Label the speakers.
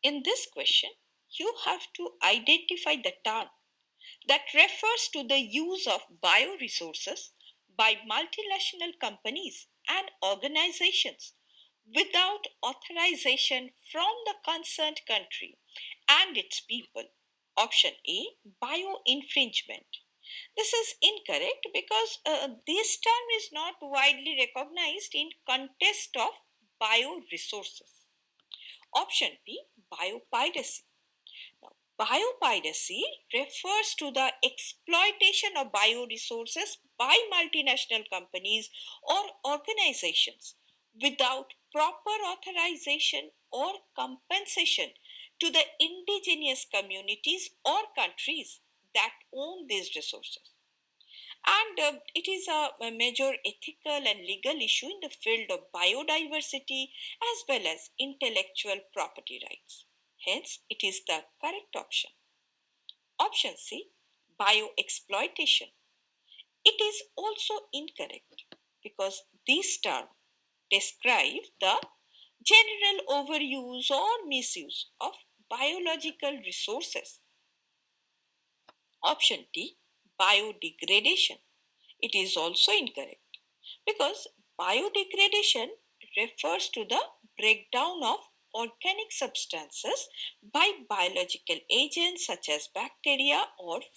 Speaker 1: In this question, you have to identify the term that refers to the use of bioresources by multinational companies and organizations without authorization from the concerned country and its people. Option A, bio-infringement. This is incorrect because this term is not widely recognized in context of bioresources. Option B, biopiracy. Now, biopiracy refers to the exploitation of bioresources by multinational companies or organizations without proper authorization or compensation to the indigenous communities or countries that own these resources. And it is a major ethical and legal issue in the field of biodiversity as well as intellectual property rights. Hence, it is the correct option. Option C, bioexploitation. It is also incorrect because this term describes the general overuse or misuse of biological resources. Option D, biodegradation. It is also incorrect because biodegradation refers to the breakdown of organic substances by biological agents such as bacteria or fungi.